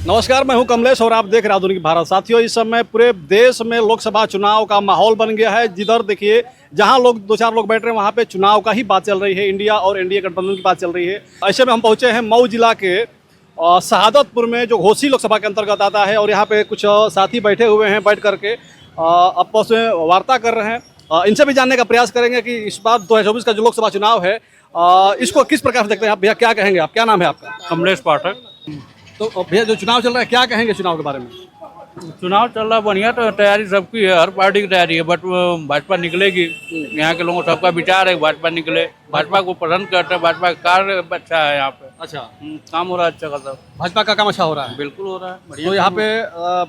नमस्कार, मैं हूं कमलेश और आप देख रहे हैं आधुनिक भारत। साथियों, इस समय पूरे देश में लोकसभा चुनाव का माहौल बन गया है। जिधर देखिए, जहां लोग दो चार लोग बैठ रहे हैं वहां पे चुनाव का ही बात चल रही है, इंडिया और एनडीए गठबंधन की बात चल रही है। ऐसे में हम पहुंचे हैं मऊ जिला के शहादतपुर में, जो घोसी लोकसभा के अंतर्गत आता है। और यहाँ पे कुछ साथी बैठे हुए हैं, बैठ करके आपस में वार्ता कर रहे हैं। इनसे भी जानने का प्रयास करेंगे कि इस बार 2024 का जो लोकसभा चुनाव है, इसको किस प्रकार से देखते हैं आप। भैया, क्या कहेंगे आप? क्या नाम है आपका? कमलेश पाठक। तो भैया, जो चुनाव चल रहा है, क्या कहेंगे चुनाव के बारे में? चुनाव चल रहा बढ़िया, तो तैयारी सबकी है, हर पार्टी की तैयारी है, बट भाजपा निकलेगी। यहाँ के लोगों सबका विचार है भाजपा निकले। भाजपा को पसंद करते हैं, भाजपा का कार्य अच्छा है यहाँ पे। अच्छा, काम हो रहा है अच्छा खासा। भाजपा का काम अच्छा हो रहा है? बिल्कुल हो रहा है बढ़िया। तो यहाँ पे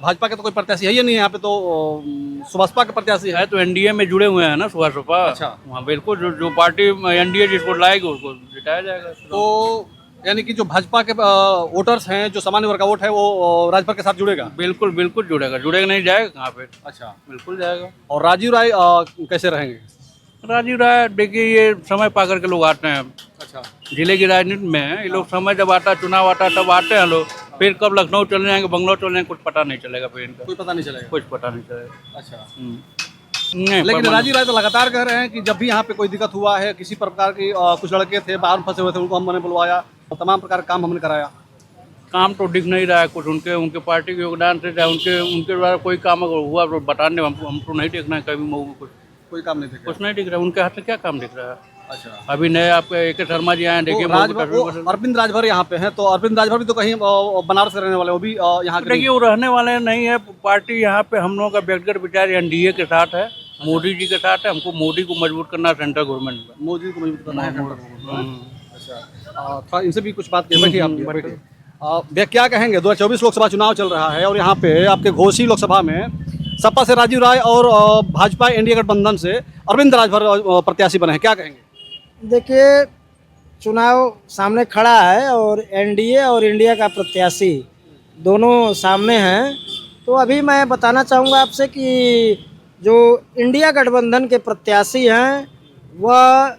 भाजपा के तो कोई प्रत्याशी है ही नहीं, यहाँ पे तो सुबसपा के प्रत्याशी है। है तो एनडीए में जुड़े हुए हैं ना, सुबह। अच्छा। वहाँ बिल्कुल जो पार्टी एनडीए जिसको लाएगी उसको जिताया जाएगा। तो यानी कि जो भाजपा के वोटर्स हैं, जो सामान्य वर्ग का वोट है, वो राजभर के साथ जुड़ेगा? बिल्कुल बिल्कुल जुड़ेगा, जुड़ेगा नहीं जाएगा कहाँ पे। अच्छा, बिल्कुल जाएगा। और राजीव राय कैसे रहेंगे? राजीव राय देखिए, ये समय पा करके लोग आते हैं। अच्छा, जिले की राजनीति में ये लोग समय जब आता है, चुनाव आता है, तब आते हैं लोग। फिर कब लखनऊ चले जाएंगे, बंगलौर चले जाएंगे, कुछ पता नहीं चलेगा फिर इनका। कोई पता नहीं चलेगा? कुछ पता नहीं चलेगा। अच्छा। नहीं, लेकिन राजीव राय तो लगातार कह रहे हैं कि जब भी यहाँ पे कोई दिक्कत हुआ है, किसी प्रकार की कुछ लड़के थे बाहर फंसे हुए थे, उनको हमने बुलवाया और तमाम प्रकार का काम हमने कराया। काम तो दिख नहीं रहा है कुछ उनके पार्टी के योगदान से, चाहे उनके द्वारा कोई काम अगर हुआ तो बताने, हम तो नहीं देखना है कभी मऊ में कुछ। कोई काम नहीं दिख कुछ नहीं दिख रहा है उनके हाथ से, क्या काम दिख रहा है? अच्छा। अभी नए आपके ए.के. शर्मा जी आए, देखिए अरविंद राजभर यहाँ पे हैं, तो अरविंद राजभर भी तो कहीं बनारस से रहने वाले, वो भी यहाँ के? देखिए, वो रहने वाले नहीं है। पार्टी यहाँ पे हम लोगों का व्यक्तिगत विचार एनडीए के साथ है, मोदी जी के साथ है। हमको मोदी को मजबूत करना है सेंट्रल गवर्नमेंट में। मोदी को मजबूत करना है। अच्छा, थोड़ा इनसे भी कुछ बात बैठिए आप। भैया, क्या कहेंगे? 2024 लोकसभा चुनाव चल रहा है और यहाँ पे आपके घोसी लोकसभा में सपा से राजीव राय और भाजपा एनडीए गठबंधन से अरविंद राजभर प्रत्याशी बने हैं, क्या कहेंगे? देखिए, चुनाव सामने खड़ा है और एनडीए और इंडिया का प्रत्याशी दोनों सामने हैं। तो अभी मैं बताना चाहूँगा आपसे कि जो इंडिया गठबंधन के प्रत्याशी हैं, वह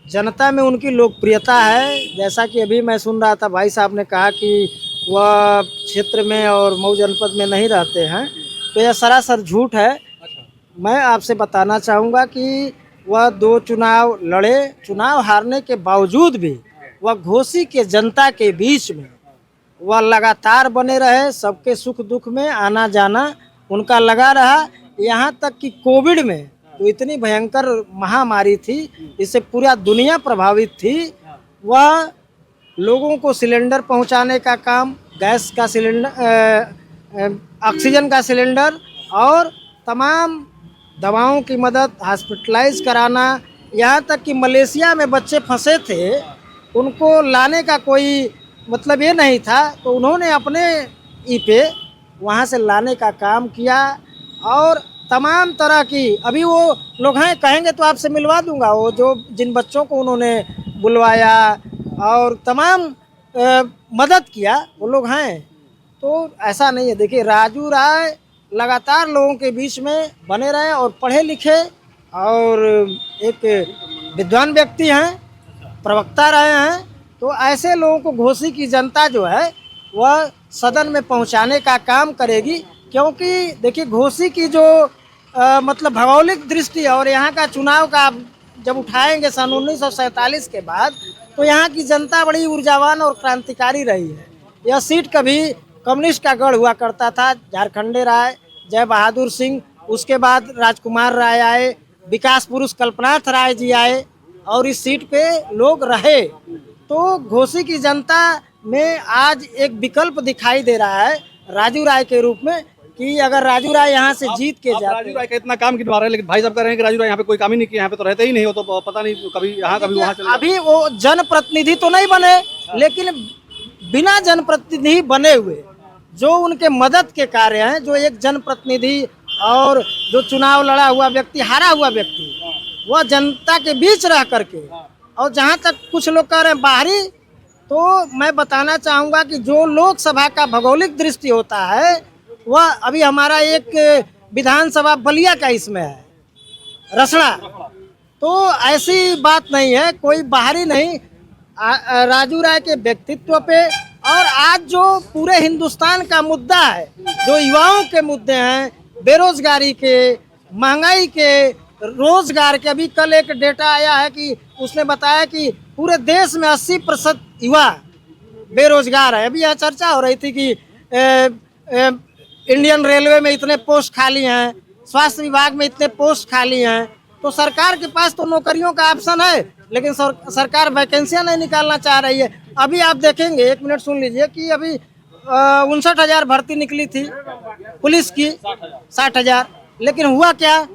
जनता में उनकी लोकप्रियता है। जैसा कि अभी मैं सुन रहा था, भाई साहब ने कहा कि वह क्षेत्र में और मऊ जनपद में नहीं रहते हैं, तो यह सरासर झूठ है। मैं आपसे बताना चाहूँगा कि वह 2 चुनाव लड़े, चुनाव हारने के बावजूद भी वह घोसी के जनता के बीच में वह लगातार बने रहे। सबके सुख दुख में आना जाना उनका लगा रहा। यहाँ तक कि कोविड में तो इतनी भयंकर महामारी थी, इससे पूरा दुनिया प्रभावित थी। वह लोगों को सिलेंडर पहुँचाने का काम, गैस का सिलेंडर, ऑक्सीजन का सिलेंडर और तमाम दवाओं की मदद, हॉस्पिटलाइज कराना, यहाँ तक कि मलेशिया में बच्चे फंसे थे, उनको लाने का कोई मतलब ये नहीं था, तो उन्होंने अपने ई पे वहाँ से लाने का काम किया। और तमाम तरह की, अभी वो लोग हैं, कहेंगे तो आपसे मिलवा दूंगा, वो जो जिन बच्चों को उन्होंने बुलवाया और तमाम मदद किया, वो लोग हैं। तो ऐसा नहीं है। देखिए, राजू राय लगातार लोगों के बीच में बने रहे और पढ़े लिखे और एक विद्वान व्यक्ति हैं, प्रवक्ता रहे हैं। तो ऐसे लोगों को घोसी की जनता जो है वह सदन में पहुंचाने का काम करेगी। क्योंकि देखिए, घोसी की जो मतलब भौगोलिक दृष्टि और यहाँ का चुनाव का जब उठाएंगे सन 1947 के बाद, तो यहाँ की जनता बड़ी ऊर्जावान और क्रांतिकारी रही है। यह सीट कभी कम्युनिस्ट का गढ़ हुआ करता था। झारखंडे राय, जय बहादुर सिंह, उसके बाद राजकुमार राय आए, विकास पुरुष कल्पनाथ राय जी आए और इस सीट पे लोग रहे। तो घोसी की जनता में आज एक विकल्प दिखाई दे रहा है राजू राय के रूप में, कि अगर राजू राय यहाँ से जीत के जाते। राजू राय का इतना काम कितवा रहे हैं, लेकिन भाई साहब कह रहे हैं कि राजू राय यहाँ पे कोई काम ही नहीं किया, यहाँ पे तो रहते ही नहीं हो, तो पता नहीं कभी यहाँ कभी वहाँ चले। अभी वो जनप्रतिनिधि तो नहीं बने, लेकिन बिना जनप्रतिनिधि बने हुए जो उनके मदद के कार्य हैं, जो एक जनप्रतिनिधि और जो चुनाव लड़ा हुआ व्यक्ति, हारा हुआ व्यक्ति, वह जनता के बीच रह करके, और जहाँ तक कुछ लोग कह रहे हैं बाहरी, तो मैं बताना चाहूँगा कि जो लोकसभा का भौगोलिक दृष्टि होता है, वह अभी हमारा एक विधानसभा बलिया का इसमें है, रसड़ा। तो ऐसी बात नहीं है, कोई बाहरी नहीं। राजू राय के व्यक्तित्व पे और आज जो पूरे हिंदुस्तान का मुद्दा है, जो युवाओं के मुद्दे हैं, बेरोजगारी के, महंगाई के, रोजगार के, अभी कल एक डेटा आया है कि उसने बताया कि पूरे देश में 80% युवा बेरोजगार है। अभी यह चर्चा हो रही थी कि इंडियन रेलवे में इतने पोस्ट खाली हैं, स्वास्थ्य विभाग में इतने पोस्ट खाली हैं, तो सरकार के पास तो नौकरियों का ऑप्शन है, लेकिन सरकार वैकेंसियां नहीं निकालना चाह रही है। अभी आप देखेंगे, 1 मिनट सुन लीजिए कि अभी 59,000 भर्ती निकली थी पुलिस की, 60,000, लेकिन हुआ क्या,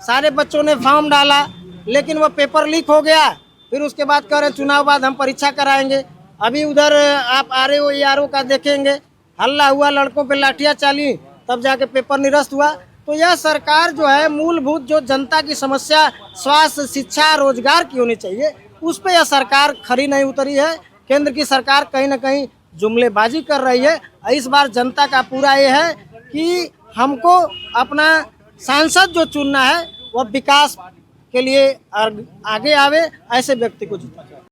सारे बच्चों ने फॉर्म डाला लेकिन वो पेपर लीक हो गया। फिर उसके बाद कह रहे चुनाव बाद हम परीक्षा कराएंगे। अभी उधर आप RO ERO का देखेंगे, हल्ला हुआ, लड़कों पे लाठियां चली, तब जाके पेपर निरस्त हुआ। तो यह सरकार जो है मूलभूत जो जनता की समस्या स्वास्थ्य, शिक्षा, रोजगार की होनी चाहिए, उस पर यह सरकार खरी नहीं उतरी है। केंद्र की सरकार कहीं ना कहीं जुमलेबाजी कर रही है। इस बार जनता का पूरा ये है कि हमको अपना सांसद जो चुनना है वह विकास के लिए आगे आवे, ऐसे व्यक्ति को जिताए।